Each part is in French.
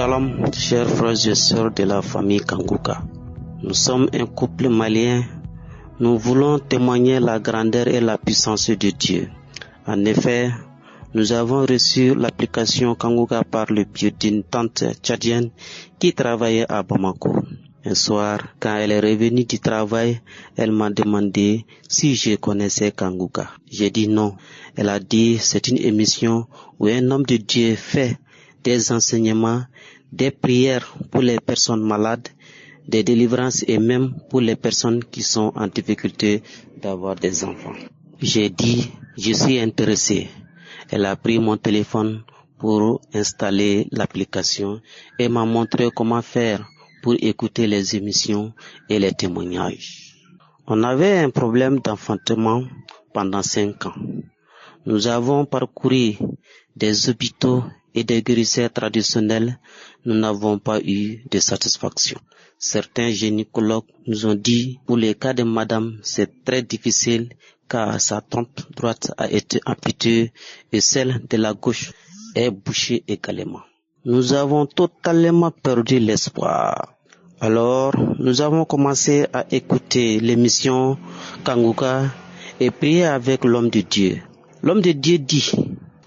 Shalom, chers frères et sœurs de la famille Kanguka. Nous sommes un couple malien. Nous voulons témoigner la grandeur et la puissance de Dieu. En effet, nous avons reçu l'application Kanguka par le biais d'une tante tchadienne qui travaillait à Bamako. Un soir, quand elle est revenue du travail, elle m'a demandé si je connaissais Kanguka. J'ai dit non. Elle a dit c'est une émission où un homme de Dieu fait des enseignements, des prières pour les personnes malades, des délivrances et même pour les personnes qui sont en difficulté d'avoir des enfants. J'ai dit, je suis intéressé. Elle a pris mon téléphone pour installer l'application et m'a montré comment faire pour écouter les émissions et les témoignages. On avait un problème d'enfantement pendant 5 ans. Nous avons parcouru des hôpitaux et des guérisseurs traditionnels. Nous n'avons pas eu de satisfaction. Certains gynécologues nous ont dit, pour les cas de madame, c'est très difficile car sa trompe droite a été amputée et celle de la gauche est bouchée également. Nous avons totalement perdu l'espoir. Alors, nous avons commencé à écouter l'émission Kanguka et prier avec l'homme de Dieu. L'homme de Dieu dit,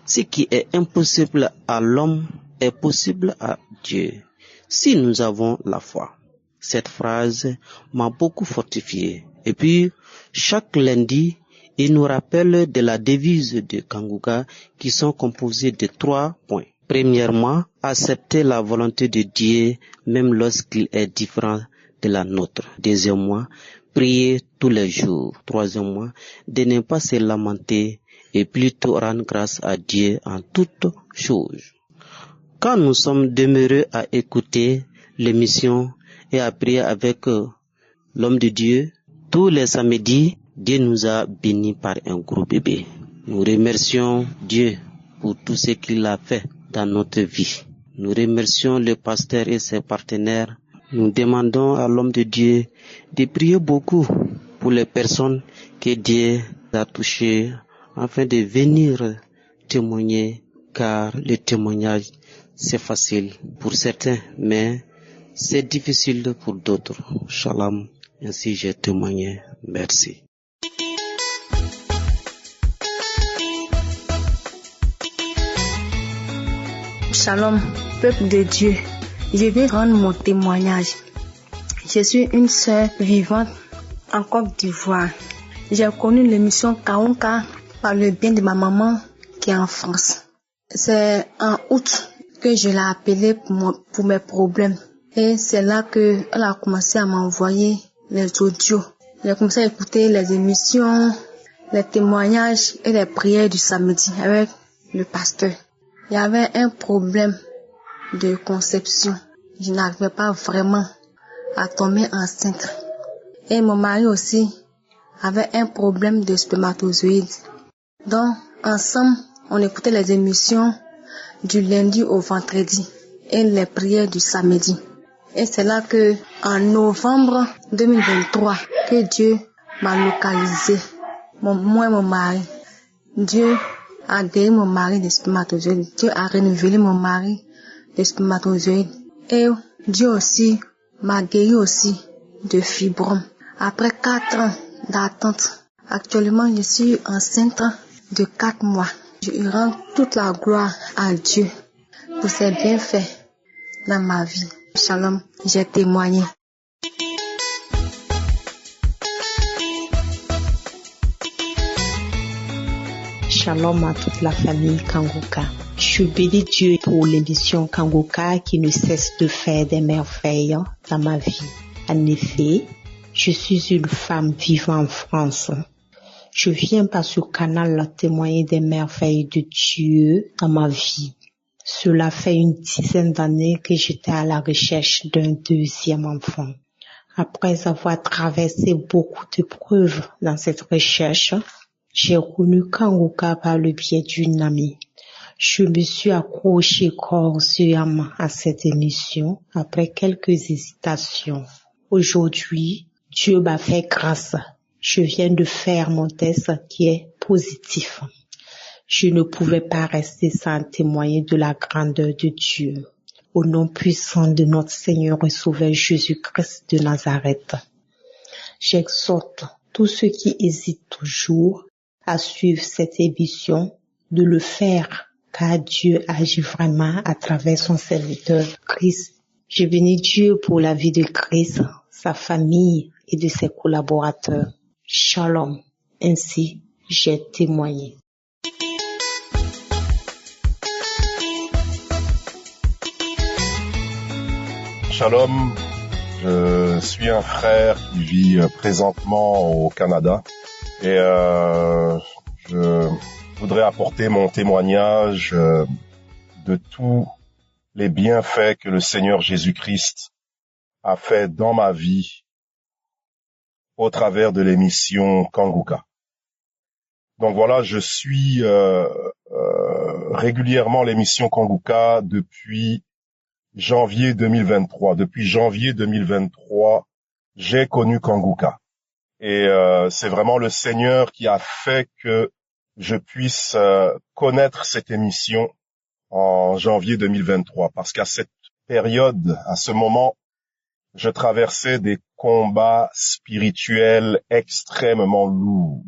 ce qui est impossible à l'homme est possible à Dieu, si nous avons la foi. Cette phrase m'a beaucoup fortifié. Et puis, chaque lundi, il nous rappelle de la devise de Kanguka qui sont composées de 3 points. Premièrement, accepter la volonté de Dieu même lorsqu'il est différent de la nôtre. Deuxièmement, prier tous les jours. Troisièmement, de ne pas se lamenter et plutôt rendre grâce à Dieu en toutes choses. Quand nous sommes demeurés à écouter l'émission et à prier avec l'homme de Dieu, tous les samedis, Dieu nous a bénis par un gros bébé. Nous remercions Dieu pour tout ce qu'il a fait dans notre vie. Nous remercions le pasteur et ses partenaires. Nous demandons à l'homme de Dieu de prier beaucoup pour les personnes que Dieu a touchées afin de venir témoigner, car le témoignage c'est facile pour certains, mais c'est difficile pour d'autres. Shalom, ainsi j'ai témoigné. Merci. Shalom, peuple de Dieu. Je vais rendre mon témoignage. Je suis une sœur vivante en Côte d'Ivoire. J'ai connu l'émission Kanguka par le bien de ma maman qui est en France. C'est en août que je l'ai appelée pour mes problèmes. Et c'est là qu'elle a commencé à m'envoyer les audios. J'ai commencé à écouter les émissions, les témoignages et les prières du samedi avec le pasteur. Il y avait un problème de conception. Je n'arrivais pas vraiment à tomber enceinte. Et mon mari aussi avait un problème de spermatozoïdes. Donc, ensemble, on écoutait les émissions du lundi au vendredi et les prières du samedi. Et c'est là que, en novembre 2023, que Dieu m'a localisé, moi et mon mari. Dieu a guéri mon mari des spermatozoïdes. Dieu a renouvelé mon mari des spermatozoïdes. Et Dieu aussi m'a guéri aussi de fibromes. Après 4 ans d'attente, actuellement je suis enceinte de 4 mois. Je rends toute la gloire à Dieu pour ses bienfaits dans ma vie. Shalom, j'ai témoigné. Shalom à toute la famille Kanguka. Je bénis Dieu pour l'émission Kanguka qui ne cesse de faire des merveilles dans ma vie. En effet, je suis une femme vivant en France. Je viens par ce canal témoigner des merveilles de Dieu dans ma vie. Cela fait une dizaine d'années que j'étais à la recherche d'un deuxième enfant. Après avoir traversé beaucoup d'épreuves dans cette recherche, j'ai connu Kanguka par le biais d'une amie. Je me suis accrochée corps et âme à cette émission après quelques hésitations. Aujourd'hui, Dieu m'a fait grâce. Je viens de faire mon test qui est positif. Je ne pouvais pas rester sans témoigner de la grandeur de Dieu. au nom puissant de notre Seigneur et Sauveur Jésus-Christ de Nazareth. J'exhorte tous ceux qui hésitent toujours à suivre cette émission de le faire, car Dieu agit vraiment à travers son serviteur Christ. Je bénis Dieu pour la vie de Christ, sa famille et de ses collaborateurs. Shalom. Ainsi, j'ai témoigné. Shalom, je suis un frère qui vit présentement au Canada et je voudrais apporter mon témoignage de tous les bienfaits que le Seigneur Jésus-Christ a fait dans ma vie au travers de l'émission Kanguka. Donc voilà, je suis régulièrement l'émission Kanguka depuis janvier 2023. Depuis janvier 2023, j'ai connu Kanguka. Et c'est vraiment le Seigneur qui a fait que je puisse connaître cette émission en janvier 2023. Parce qu'à cette période, à ce moment, je traversais des combats spirituels extrêmement lourds.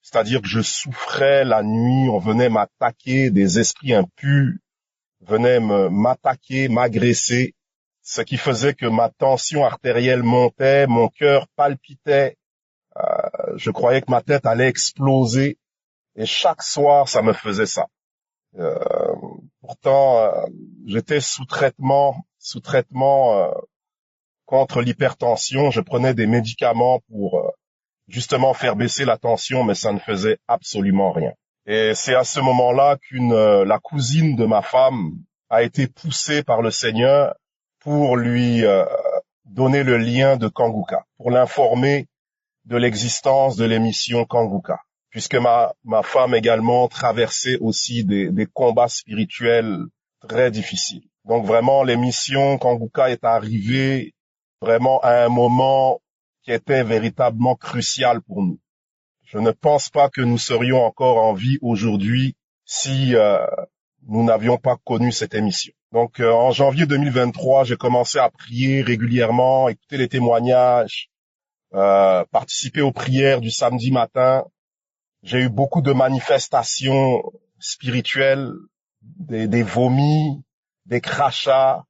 C'est-à-dire que je souffrais la nuit, on venait m'attaquer, des esprits impurs venaient m'attaquer, m'agresser, ce qui faisait que ma tension artérielle montait, mon cœur palpitait, je croyais que ma tête allait exploser, et chaque soir, ça me faisait ça. Pourtant, j'étais sous traitement contre l'hypertension. Je prenais des médicaments pour justement faire baisser la tension, mais ça ne faisait absolument rien. Et c'est à ce moment-là la cousine de ma femme a été poussée par le Seigneur pour lui donner le lien de Kanguka, pour l'informer de l'existence de l'émission Kanguka, puisque ma femme également traversait aussi des combats spirituels très difficiles. Donc vraiment, l'émission Kanguka est arrivée vraiment à un moment qui était véritablement crucial pour nous. Je ne pense pas que nous serions encore en vie aujourd'hui si nous n'avions pas connu cette émission. Donc en janvier 2023, j'ai commencé à prier régulièrement, écouter les témoignages, participer aux prières du samedi matin. J'ai eu beaucoup de manifestations spirituelles, des vomis, des crachats,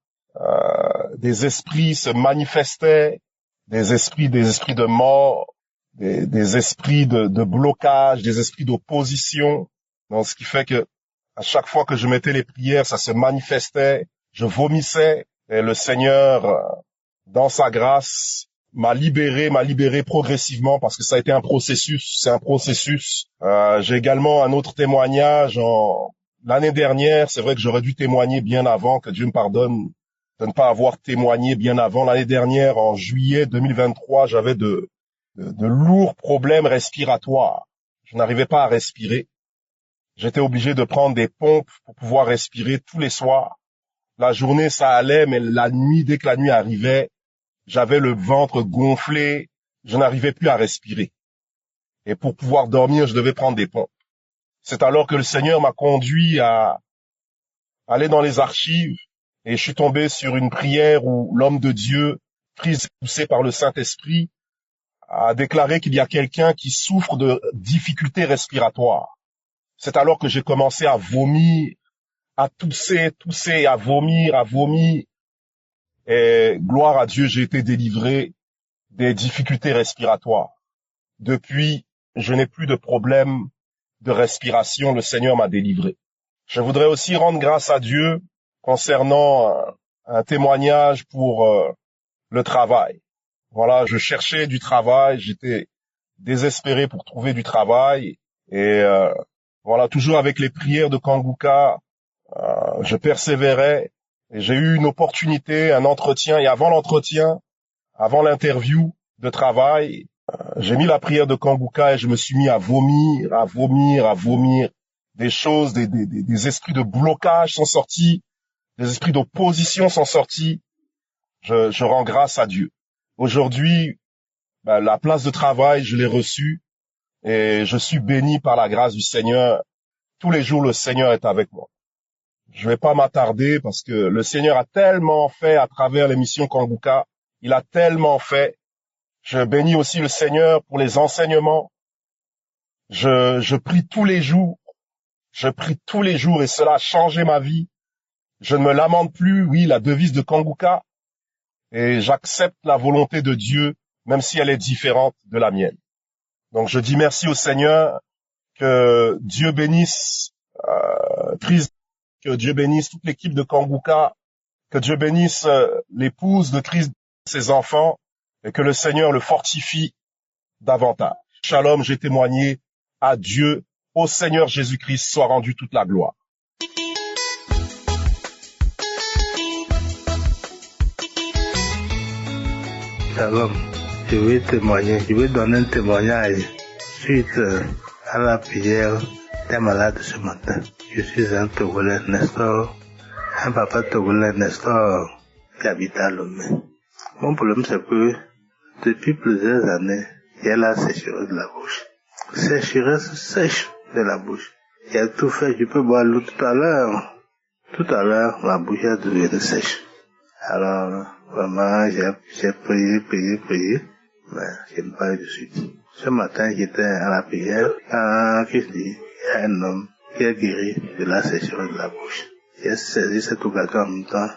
des esprits se manifestaient, des esprits de mort, des esprits de blocage, des esprits d'opposition. Donc, ce qui fait que à chaque fois que je mettais les prières, ça se manifestait, je vomissais, et le Seigneur, dans sa grâce, m'a libéré progressivement, parce que ça a été un processus, c'est un processus. J'ai également un autre témoignage l'année dernière. C'est vrai que j'aurais dû témoigner bien avant, que Dieu me pardonne de ne pas avoir témoigné bien avant. L'année dernière, en juillet 2023, j'avais de lourds problèmes respiratoires. Je n'arrivais pas à respirer. J'étais obligé de prendre des pompes pour pouvoir respirer tous les soirs. La journée, ça allait, mais la nuit, dès que la nuit arrivait, j'avais le ventre gonflé, je n'arrivais plus à respirer. Et pour pouvoir dormir, je devais prendre des pompes. C'est alors que le Seigneur m'a conduit à aller dans les archives, et je suis tombé sur une prière où l'homme de Dieu, pris et poussé par le Saint-Esprit, a déclaré qu'il y a quelqu'un qui souffre de difficultés respiratoires. C'est alors que j'ai commencé à vomir, à tousser, à vomir. Et gloire à Dieu, j'ai été délivré des difficultés respiratoires. Depuis, je n'ai plus de problème de respiration. Le Seigneur m'a délivré. Je voudrais aussi rendre grâce à Dieu concernant un témoignage pour le travail. Voilà, je cherchais du travail, j'étais désespéré pour trouver du travail. Et voilà, toujours avec les prières de Kanguka, je persévérais. Et j'ai eu une opportunité, un entretien, et avant l'entretien, avant l'interview de travail, j'ai mis la prière de Kanguka et je me suis mis à vomir. Des choses, des esprits de blocage sont sortis, des esprits d'opposition sont sortis. Je rends grâce à Dieu. Aujourd'hui, la place de travail, je l'ai reçue et je suis béni par la grâce du Seigneur. Tous les jours, le Seigneur est avec moi. Je vais pas m'attarder parce que le Seigneur a tellement fait à travers l'émission Kanguka. Il a tellement fait. Je bénis aussi le Seigneur pour les enseignements. Je prie tous les jours. Je prie tous les jours et cela a changé ma vie. Je ne me lamente plus. Oui, la devise de Kanguka. Et j'accepte la volonté de Dieu, même si elle est différente de la mienne. Donc je dis merci au Seigneur. Que Dieu bénisse Chris, que Dieu bénisse toute l'équipe de Kanguka, que Dieu bénisse l'épouse de Chris, ses enfants, et que le Seigneur le fortifie davantage. Shalom, j'ai témoigné à Dieu, au Seigneur Jésus-Christ soit rendue toute la gloire. Shalom, je vais témoigner, je vais donner un témoignage suite à la prière des malades ce matin. Je suis un Togolais, Nestor, un papa Togolais, Nestor, qui habite à Lomé. Mon problème c'est que depuis plusieurs années, il y a la sécheresse de la bouche. Sécheresse sèche de la bouche. J'ai tout fait, je peux boire l'eau tout à l'heure. Tout à l'heure, ma bouche est devenue sèche. Alors, vraiment, j'ai prié, mais je n'ai pas eu de suite. Ce matin, j'étais à la prière, il y a un homme qui est guéri de la sécheresse de la bouche. J'ai saisi cette occasion en même temps.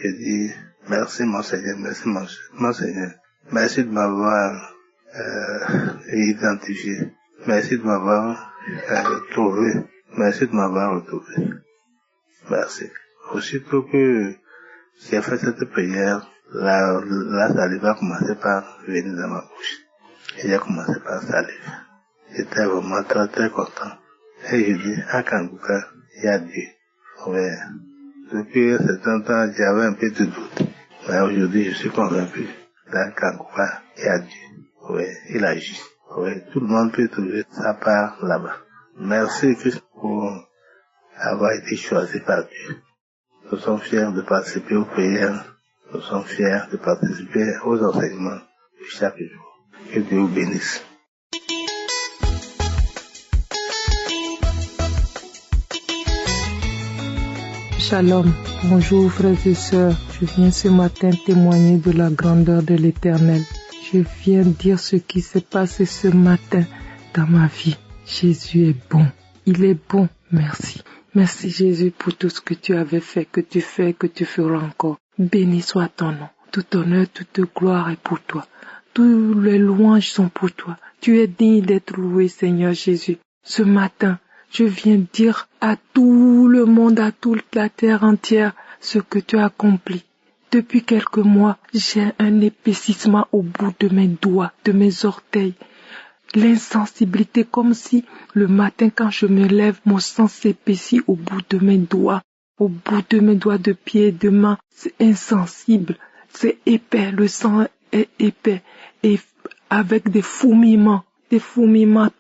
J'ai dit, merci mon Seigneur, merci mon Seigneur. Merci de m'avoir identifié. Merci de m'avoir trouvé. Merci de m'avoir retrouvé. Merci. Aussitôt que j'ai fait cette prière, la salive a commencé par venir dans ma bouche. Et j'ai commencé par salive. J'étais vraiment très très content. Et je dis, à Kanguka, il y a Dieu. Ouais. Depuis un certain temps, j'avais un peu de doute. Mais aujourd'hui, je suis convaincu. Dans Kanguka, il y a Dieu. Ouais, il agit. Ouais, tout le monde peut trouver sa part là-bas. Merci Christ pour avoir été choisi par Dieu. Nous sommes fiers de participer aux prières. Nous sommes fiers de participer aux enseignements de chaque jour. Que Dieu vous bénisse. Shalom, bonjour frères et sœurs. Je viens ce matin témoigner de la grandeur de l'Éternel. Je viens dire ce qui s'est passé ce matin dans ma vie. Jésus est bon. Il est bon. Merci. Merci Jésus pour tout ce que tu avais fait, que tu fais, que tu feras encore. Béni soit ton nom. Tout honneur, toute gloire est pour toi. Toutes les louanges sont pour toi. Tu es digne d'être loué, Seigneur Jésus. Ce matin, je viens dire à tout le monde, à toute la terre entière, ce que tu as accompli. Depuis quelques mois, j'ai un épaississement au bout de mes doigts, de mes orteils. L'insensibilité, comme si le matin quand je me lève, mon sang s'épaissit au bout de mes doigts. Au bout de mes doigts de pied et de main, c'est insensible, c'est épais, le sang est épais et avec des fourmillements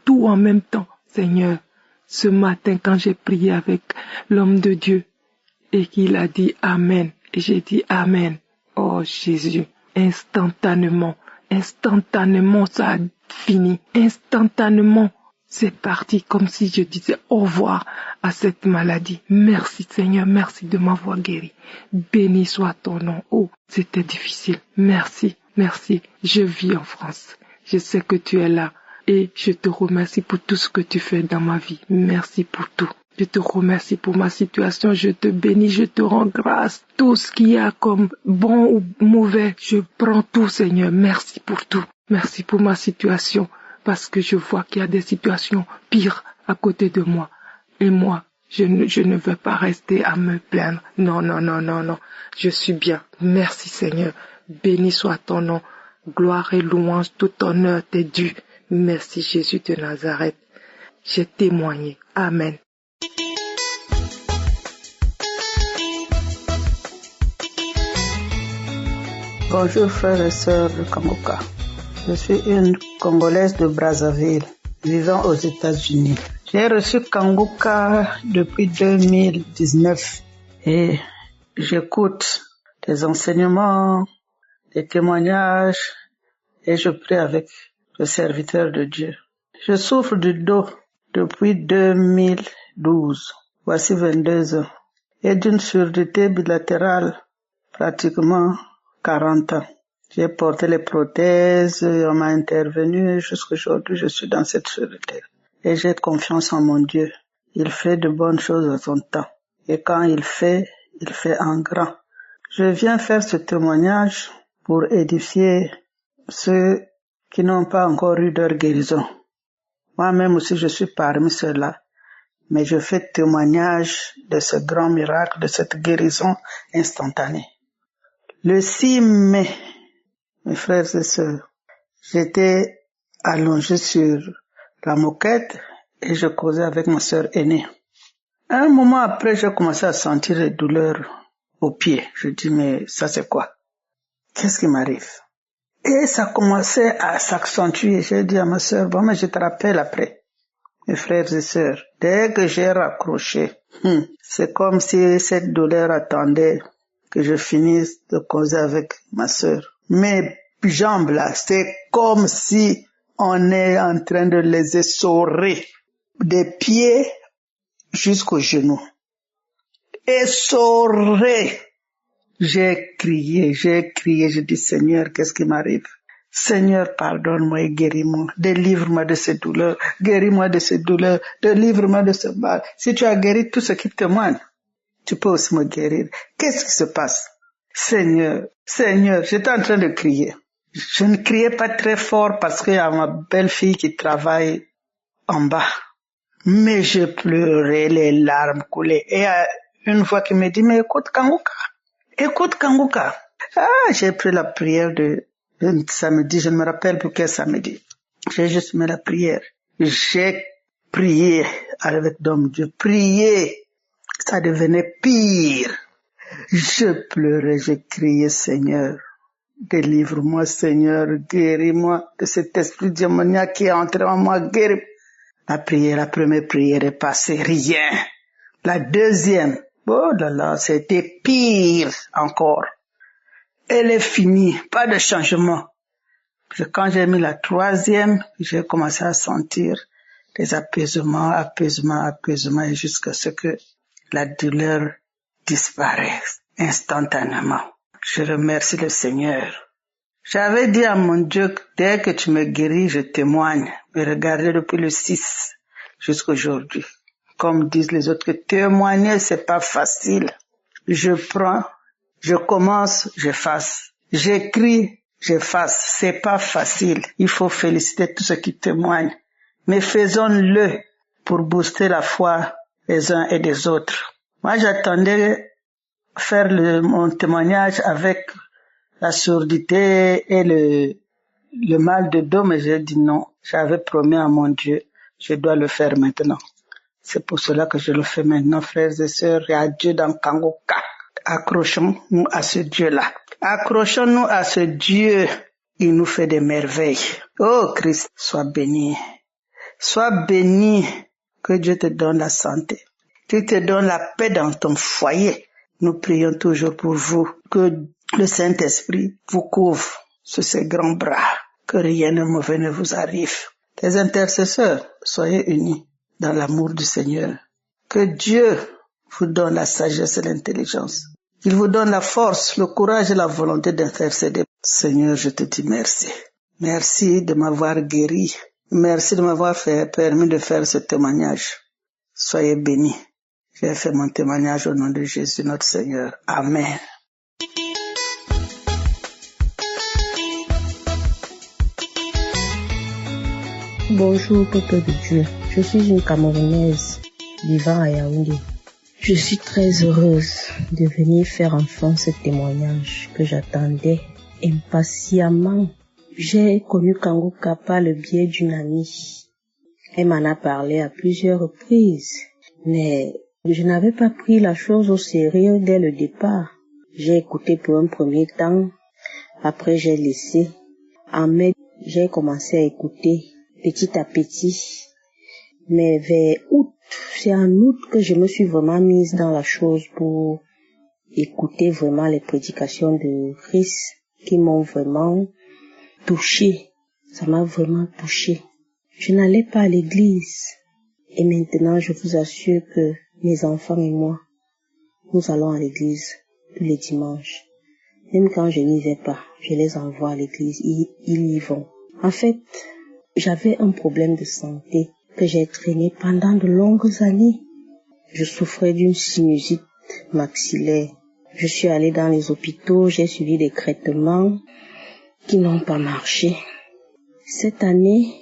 tout en même temps. Seigneur, ce matin quand j'ai prié avec l'homme de Dieu et qu'il a dit Amen, et j'ai dit Amen, oh Jésus, instantanément ça a fini, instantanément c'est parti comme si je disais au revoir à cette maladie. Merci Seigneur, merci de m'avoir guéri. Béni soit ton nom. Oh, c'était difficile. Merci. Je vis en France. Je sais que tu es là et je te remercie pour tout ce que tu fais dans ma vie. Merci pour tout. Je te remercie pour ma situation. Je te bénis, je te rends grâce. Tout ce qu'il y a comme bon ou mauvais, je prends tout Seigneur. Merci pour tout. Merci pour ma situation. Parce que je vois qu'il y a des situations pires à côté de moi. Et moi, je ne veux pas rester à me plaindre. Non. Je suis bien. Merci Seigneur. Béni soit ton nom. Gloire et louange, tout honneur t'est dû. Merci Jésus de Nazareth. J'ai témoigné. Amen. Bonjour frères et sœurs de Kanguka. Je suis une Congolaise de Brazzaville, vivant aux États-Unis. J'ai reçu Kanguka depuis 2019 et j'écoute des enseignements, des témoignages et je prie avec le serviteur de Dieu. Je souffre du dos depuis 2012. Voici 22 ans. et d'une surdité bilatérale pratiquement 40 ans. J'ai porté les prothèses, on m'a intervenu, jusqu'aujourd'hui je suis dans cette surdité. Et j'ai confiance en mon Dieu. Il fait de bonnes choses à son temps. Et quand il fait en grand. Je viens faire ce témoignage pour édifier ceux qui n'ont pas encore eu leur guérison. Moi-même aussi je suis parmi ceux-là. Mais je fais témoignage de ce grand miracle, de cette guérison instantanée. Le 6 mai, mes frères et sœurs, j'étais allongé sur la moquette et je causais avec ma sœur aînée. Un moment après, j'ai commencé à sentir des douleurs aux pieds. Je dis, mais ça c'est quoi? Qu'est-ce qui m'arrive? Et ça commençait à s'accentuer. J'ai dit à ma sœur, bon, mais je te rappelle après. Mes frères et sœurs, dès que j'ai raccroché, c'est comme si cette douleur attendait que je finisse de causer avec ma sœur. Mes jambes là, c'est comme si on est en train de les essorer des pieds jusqu'aux genoux. Essorés. J'ai crié, je dis Seigneur, qu'est-ce qui m'arrive? Seigneur, pardonne-moi et guéris-moi, délivre-moi de ces douleurs, guéris-moi de ces douleurs, délivre-moi de ce mal. Si tu as guéri tout ce qui témoigne, tu peux aussi me guérir. Qu'est-ce qui se passe? Seigneur, j'étais en train de crier. Je ne criais pas très fort parce qu'il y a ma belle-fille qui travaille en bas. Mais je pleurais, les larmes coulaient. Et une fois qu'il me dit, mais écoute Kanguka. J'ai pris la prière de samedi, je ne me rappelle plus quel samedi. J'ai juste mis la prière. J'ai prié avec l'homme Dieu. Prié. Ça devenait pire. Je pleurais, je criais, Seigneur, délivre-moi, Seigneur, guéris-moi de cet esprit démoniaque qui est entré en moi, guéris. La première prière est passée, rien. La deuxième, oh là là, c'était pire encore. Elle est finie, pas de changement. Puis quand j'ai mis la troisième, j'ai commencé à sentir des apaisements, et jusqu'à ce que la douleur disparaisse instantanément. Je remercie le Seigneur. J'avais dit à mon Dieu que dès que tu me guéris, je témoigne. Mais regardez depuis le 6 jusqu'à aujourd'hui. Comme disent les autres, que témoigner, c'est pas facile. Je prends, je commence, j'efface. J'écris, j'efface. C'est pas facile. Il faut féliciter tous ceux qui témoignent. Mais faisons-le pour booster la foi des uns et des autres. Moi, j'attendais faire mon témoignage avec la surdité et le mal de dos, mais j'ai dit non. J'avais promis à mon Dieu, je dois le faire maintenant. C'est pour cela que je le fais maintenant, frères et sœurs, et à Dieu dans Kanguka. Accrochons-nous à ce Dieu-là. Accrochons-nous à ce Dieu. Il nous fait des merveilles. Oh Christ, sois béni. Sois béni. Que Dieu te donne la santé. Qu'il te donne la paix dans ton foyer. Nous prions toujours pour vous. Que le Saint-Esprit vous couvre sur ses grands bras. Que rien de mauvais ne vous arrive. Les intercesseurs, soyez unis dans l'amour du Seigneur. Que Dieu vous donne la sagesse et l'intelligence. Qu'il vous donne la force, le courage et la volonté d'intercéder. Seigneur, je te dis merci. Merci de m'avoir guéri. Merci de m'avoir permis de faire ce témoignage. Soyez bénis. J'ai fait mon témoignage au nom de Jésus notre Seigneur. Amen. Bonjour, peuple de Dieu. Je suis une Camerounaise vivant à Yaoundé. Je suis très heureuse de venir faire enfin ce témoignage que j'attendais impatiemment. J'ai connu Kanguka par le biais d'une amie. Elle m'en a parlé à plusieurs reprises, mais je n'avais pas pris la chose au sérieux dès le départ. J'ai écouté pour un premier temps, après j'ai laissé. En mai, j'ai commencé à écouter petit à petit. Mais vers août, c'est en août que je me suis vraiment mise dans la chose pour écouter vraiment les prédications de Christ qui m'ont vraiment touchée. Ça m'a vraiment touchée. Je n'allais pas à l'église. Et maintenant, je vous assure que mes enfants et moi, Nous allons à l'église tous les dimanches. Même quand je n'y vais pas, je les envoie à l'église, ils y vont. En fait, j'avais un problème de santé que j'ai traîné pendant de longues années. Je souffrais d'une sinusite maxillaire. Je suis allée dans les hôpitaux, j'ai suivi des traitements qui n'ont pas marché. Cette année,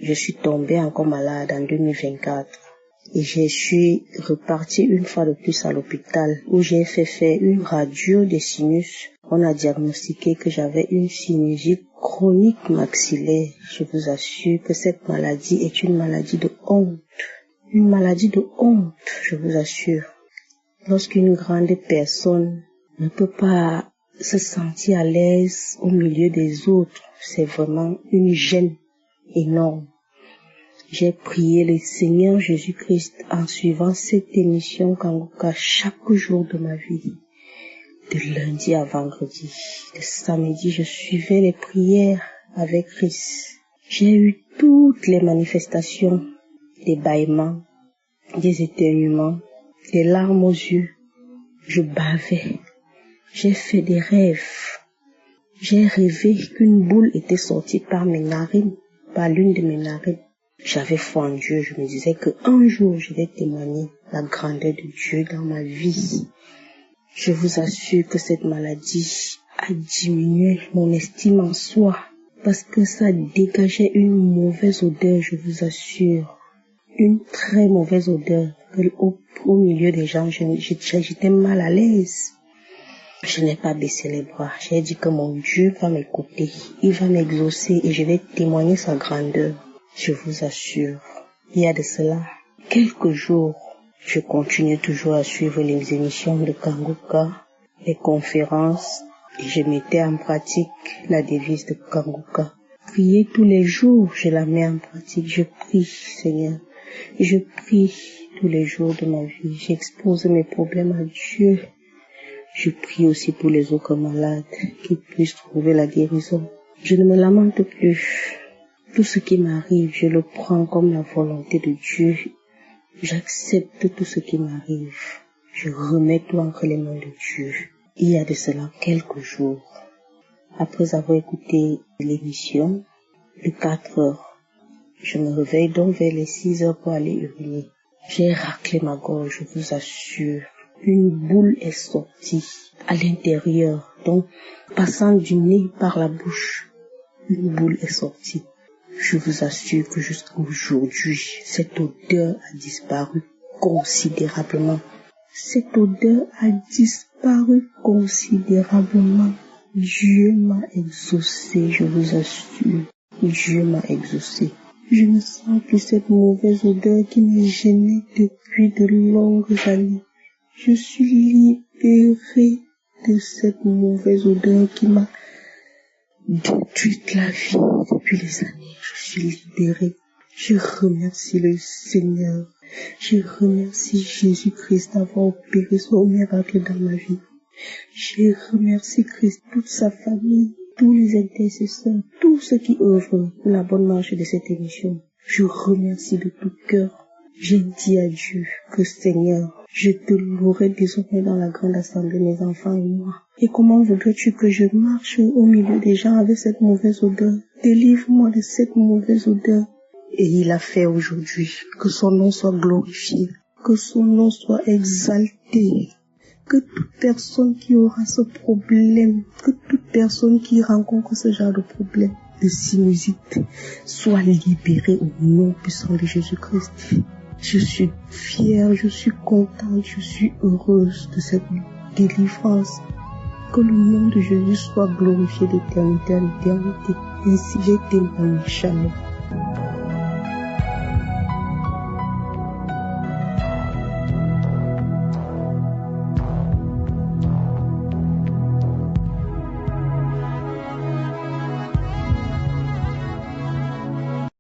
je suis tombée encore malade en 2024 et je suis repartie une fois de plus à l'hôpital où j'ai fait faire une radio des sinus. On a diagnostiqué que j'avais une sinusite chronique maxillaire. Je vous assure que cette maladie est une maladie de honte. Une maladie de honte, je vous assure. Lorsqu'une grande personne ne peut pas se sentir à l'aise au milieu des autres, c'est vraiment une gêne énorme. J'ai prié le Seigneur Jésus-Christ en suivant cette émission Kanguka chaque jour de ma vie. De lundi à vendredi, de samedi, je suivais les prières avec Christ. J'ai eu toutes les manifestations, des bâillements, des éternuements, des larmes aux yeux. Je bavais. J'ai fait des rêves. J'ai rêvé qu'une boule était sortie par mes narines, par l'une de mes narines. J'avais foi en Dieu. Je me disais qu'un jour, je vais témoigner la grandeur de Dieu dans ma vie. Je vous assure que cette maladie a diminué mon estime en soi parce que ça dégageait une mauvaise odeur, je vous assure. Une très mauvaise odeur. Au milieu des gens, j'étais mal à l'aise. Je n'ai pas baissé les bras. J'ai dit que mon Dieu va m'écouter. Il va m'exaucer et je vais témoigner sa grandeur. Je vous assure. Il y a de cela quelques jours, je continue toujours à suivre les émissions de Kanguka, les conférences, et je mettais en pratique la devise de Kanguka. Prier tous les jours, je la mets en pratique. Je prie, Seigneur. Et je prie tous les jours de ma vie. J'expose mes problèmes à Dieu. Je prie aussi pour les autres malades qui puissent trouver la guérison. Je ne me lamente plus. Tout ce qui m'arrive, je le prends comme la volonté de Dieu. J'accepte tout ce qui m'arrive. Je remets tout entre les mains de Dieu. Il y a de cela quelques jours, après avoir écouté l'émission de 4 heures, je me réveille donc vers les 6 heures pour aller uriner. J'ai raclé ma gorge, je vous assure. Une boule est sortie à l'intérieur, donc passant du nez par la bouche, une boule est sortie. Je vous assure que jusqu'à aujourd'hui, cette odeur a disparu considérablement. Cette odeur a disparu considérablement. Dieu m'a exaucé, je vous assure. Dieu m'a exaucé. Je ne sens plus cette mauvaise odeur qui me gênait depuis de longues années. Je suis libérée de cette mauvaise odeur qui m'a détruite la vie depuis les années. Je suis libérée. Je remercie le Seigneur. Je remercie Jésus-Christ d'avoir opéré son miracle dans ma vie. Je remercie Christ, toute sa famille, tous les intercesseurs, tous ceux qui œuvrent pour la bonne marche de cette émission. Je remercie de tout cœur. J'ai dit à Dieu que Seigneur, je te louerai désormais dans la grande assemblée, mes enfants et moi. Et comment voudrais-tu que je marche au milieu des gens avec cette mauvaise odeur? Délivre-moi de cette mauvaise odeur. Et il a fait aujourd'hui que son nom soit glorifié, que son nom soit exalté, que toute personne qui aura ce problème, que toute personne qui rencontre ce genre de problème de sinusite soit libérée au nom puissant de Jésus-Christ. Je suis fière, je suis contente, je suis heureuse de cette délivrance. Que le nom de Jésus soit glorifié d'éternité en éternité. Ainsi j'ai témoigné. Shalom.